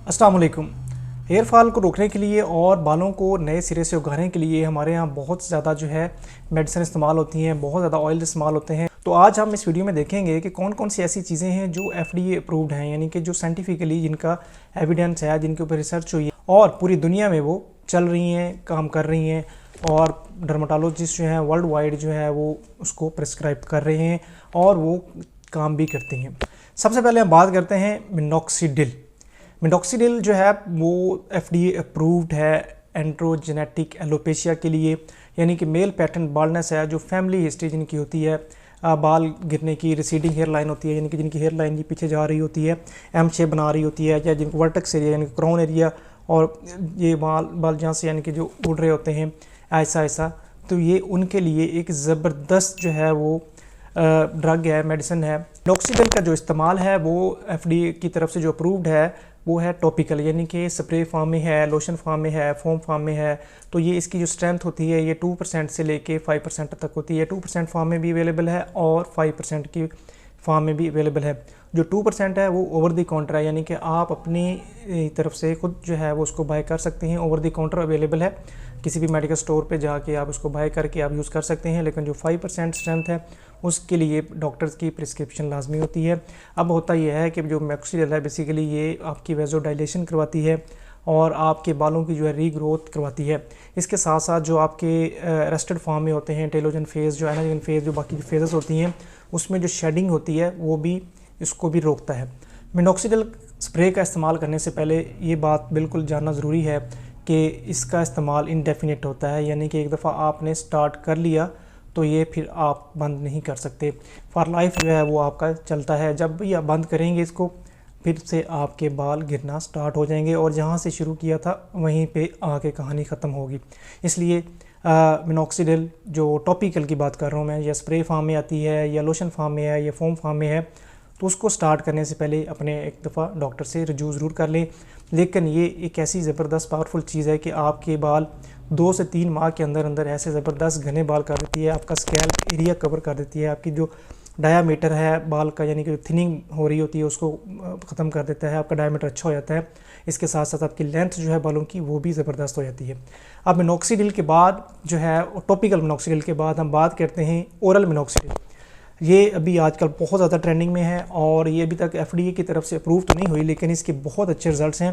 अस्सलाम वालेकुम। Hair fall को रोकने के लिए और बालों को नए सिरे से उगाने के लिए हमारे यहाँ बहुत ज़्यादा जो है मेडिसिन इस्तेमाल होती हैं, बहुत ज़्यादा ऑयल इस्तेमाल होते हैं। तो आज हम इस वीडियो में देखेंगे कि कौन कौन सी ऐसी चीज़ें हैं जो FDA अप्रूव्ड हैं, यानी कि जो साइंटिफिकली जिनका एविडेंस है, जिनके ऊपर रिसर्च हुई है और पूरी दुनिया में वो चल रही हैं, काम कर रही हैं और डर्माटोलॉजिस्ट जो हैं वर्ल्ड वाइड जो है वो उसको प्रिस्क्राइब कर रहे हैं और वो काम भी करती हैं। सबसे पहले हम बात करते हैं मिनॉक्सिडिल। मिनॉक्सिडिल जो है वो FDA अप्रूव्ड है एंड्रोजेनेटिक एलोपेशिया के लिए, यानी कि मेल पैटर्न बाल्डनेस है, जो फैमिली हिस्ट्री जिनकी होती है, बाल गिरने की रिसीडिंग हेयर लाइन होती है, यानी कि जिनकी हेयर लाइन ये पीछे जा रही होती है, एम शेप बना रही होती है, या जिनको वर्टेक्स एरिया यानी कि क्राउन एरिया और ये बाल जहाँ से यानी कि जो उड़ रहे होते हैं ऐसा ऐसा, तो ये उनके लिए एक ज़बरदस्त जो है वो ड्रग है, मेडिसिन है। मिनॉक्सिडिल का जो इस्तेमाल है वो FDA की तरफ से जो अप्रूव्ड है वो है टॉपिकल, यानी कि स्प्रे फॉर्म में है, लोशन फॉर्म में है, फोम फॉर्म में है। तो ये इसकी जो स्ट्रेंथ होती है ये 2% से लेके 5% तक होती है। 2% फॉर्म में भी अवेलेबल है और 5% की फॉर्म में भी अवेलेबल है। जो 2% है वो ओवर द काउंटर है, यानी कि आप अपनी तरफ से खुद जो है वो उसको बाय कर सकते हैं। ओवर द काउंटर अवेलेबल है, किसी भी मेडिकल स्टोर पे जाके आप उसको बाय करके आप यूज़ कर सकते हैं। लेकिन जो 5% स्ट्रेंथ है उसके लिए डॉक्टर्स की प्रिस्क्रिप्शन लाजमी होती है। अब होता यह है कि जो मिनॉक्सिडिल है बेसिकली ये आपकी वेज़ोडाइलेशन करवाती है और आपके बालों की जो है रीग्रोथ करवाती है। इसके साथ साथ जो आपके रेस्टेड फॉर्म में होते हैं, टेलोजन फेज़, जो एनाजन फेज़, जो बाकी जो फेजेस होती हैं उसमें जो शेडिंग होती है वो भी इसको भी रोकता है। मिनॉक्सिडिल स्प्रे का इस्तेमाल करने से पहले ये बात बिल्कुल जानना ज़रूरी है कि इसका इस्तेमाल इनडेफिनिट होता है, यानी कि एक दफ़ा आपने स्टार्ट कर लिया तो ये फिर आप बंद नहीं कर सकते। फॉर लाइफ जो है वो आपका चलता है। जब भी आप बंद करेंगे इसको फिर से आपके बाल गिरना स्टार्ट हो जाएंगे और जहाँ से शुरू किया था वहीं पे आके कहानी ख़त्म होगी। इसलिए मिनॉक्सिडिल जो टॉपिकल की बात कर रहा हूँ मैं, या स्प्रे फॉर्म में आती है या लोशन फॉर्म में है या फोम फॉर्म में है, तो उसको स्टार्ट करने से पहले अपने एक दफ़ा डॉक्टर से रजू ज़रूर कर लें। लेकिन ये एक ऐसी ज़बरदस्त पावरफुल चीज़ है कि आपके बाल 2 से 3 माह के अंदर अंदर ऐसे ज़बरदस्त घने बाल कर देती है, आपका स्कैल्प एरिया कवर कर देती है, आपकी जो डायामीटर है बाल का, यानी कि थिनिंग हो रही होती है उसको ख़त्म कर देता है, आपका डायामीटर अच्छा हो जाता है। इसके साथ साथ आपकी लेंथ जो है बालों की वो भी ज़बरदस्त हो जाती है। अब मिनॉक्सिडिल के बाद जो है टॉपिकल मिनॉक्सिडिल के बाद हम बात करते हैं ओरल मिनॉक्सिडिल। ये अभी आजकल बहुत ज़्यादा ट्रेंडिंग में है और ये अभी तक FDA की तरफ से अप्रूव तो नहीं हुई, लेकिन इसके बहुत अच्छे रिजल्ट्स हैं।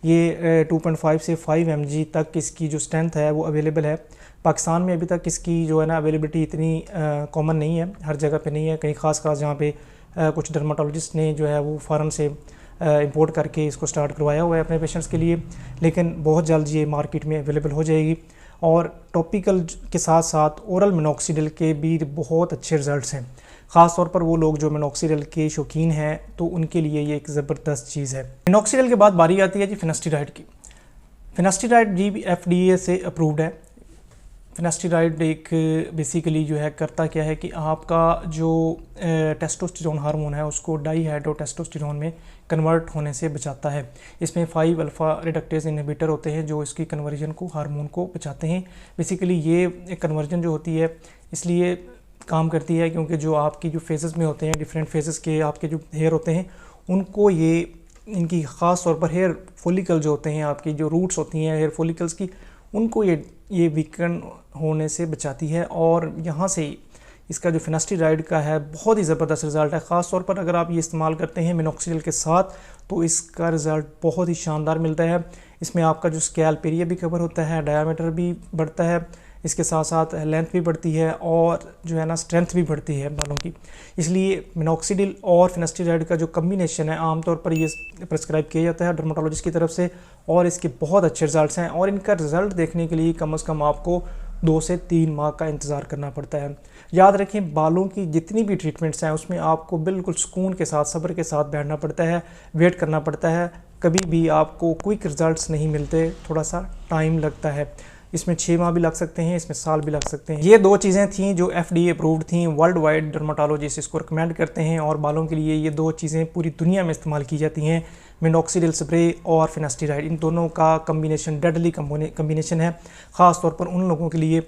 ये 2.5 से 5 mg तक इसकी जो स्ट्रेंथ है वो अवेलेबल है। पाकिस्तान में अभी तक इसकी जो है ना अवेलेबिलिटी इतनी कॉमन नहीं है, हर जगह पे नहीं है। कहीं ख़ास जहाँ पे कुछ डर्माटोलॉजिस्ट ने जो है वो फ़ॉरेन से इंपोर्ट करके इसको स्टार्ट करवाया हुआ है अपने पेशेंट्स के लिए, लेकिन बहुत जल्द ये मार्केट में अवेलेबल हो जाएगी। और टॉपिकल के साथ साथ ओरल मिनॉक्सिडिल के भी बहुत अच्छे रिजल्ट्स हैं। ख़ास तौर पर वो लोग जो मिनॉक्सिडिल के शौकीन हैं तो उनके लिए ये एक ज़बरदस्त चीज़ है। मिनॉक्सिडिल के बाद बारी आती है जी फिनास्टिराइड की। फिनास्टिराइड जी भी FDA से अप्रूव्ड है। फिनास्टिराइड एक बेसिकली जो है करता क्या है कि आपका जो टेस्टोस्टेरोन हार्मोन है उसको डाईहाइड्रोटेस्टोस्टेरोन में कन्वर्ट होने से बचाता है। इसमें 5 अल्फ़ा रिडक्टेज इनहिबिटर होते हैं जो इसकी कन्वर्जन को हार्मोन को बचाते हैं। बेसिकली ये कन्वर्जन जो होती है इसलिए काम करती है क्योंकि जो आपकी जो फेजेस में होते हैं, डिफरेंट फेजेस के आपके जो हेयर होते हैं उनको ये इनकी ख़ास तौर पर हेयर फॉलिकल जो होते हैं, आपकी जो रूट्स होती हैं हेयर फॉलिकल्स की, उनको ये वीकन होने से बचाती है। और यहाँ से इसका जो फिनास्टिराइड का है बहुत ही ज़बरदस्त रिज़ल्ट है। ख़ास तौर पर अगर आप ये इस्तेमाल करते हैं मिनॉक्सिडिल के साथ तो इसका रिज़ल्ट बहुत ही शानदार मिलता है। इसमें आपका जो स्कैल्प एरिया भी कवर होता है, डायामीटर भी बढ़ता है, इसके साथ साथ लेंथ भी बढ़ती है और जो है ना स्ट्रेंथ भी बढ़ती है बालों की। इसलिए मिनॉक्सिडिल और फिनास्टिराइड का जो कम्बिनेशन है आमतौर पर ये प्रिस्क्राइब किया जाता है डर्माटोलॉजिस्ट की तरफ से और इसके बहुत अच्छे रिजल्ट्स हैं। और इनका रिज़ल्ट देखने के लिए कम से कम आपको 2 से 3 माह का इंतज़ार करना पड़ता है। याद रखें बालों की जितनी भी ट्रीटमेंट्स हैं उसमें आपको बिल्कुल सुकून के साथ, सब्र के साथ बैठना पड़ता है, वेट करना पड़ता है। कभी भी आपको क्विक रिजल्ट्स नहीं मिलते, थोड़ा सा टाइम लगता है। इसमें 6 माह भी लग सकते हैं, इसमें साल भी लग सकते हैं। ये 2 चीज़ें थीं जो FDA अप्रूव्ड थीं, वर्ल्ड वाइड डर्माटोलॉजिस्ट इसको रिकमेंड करते हैं और बालों के लिए ये 2 चीज़ें पूरी दुनिया में इस्तेमाल की जाती हैं, मिनॉक्सिडिल स्प्रे और फिनास्टिराइड। इन दोनों का कम्बिनेशन डेडली कम्बिनेशन है, ख़ास तौर पर उन लोगों के लिए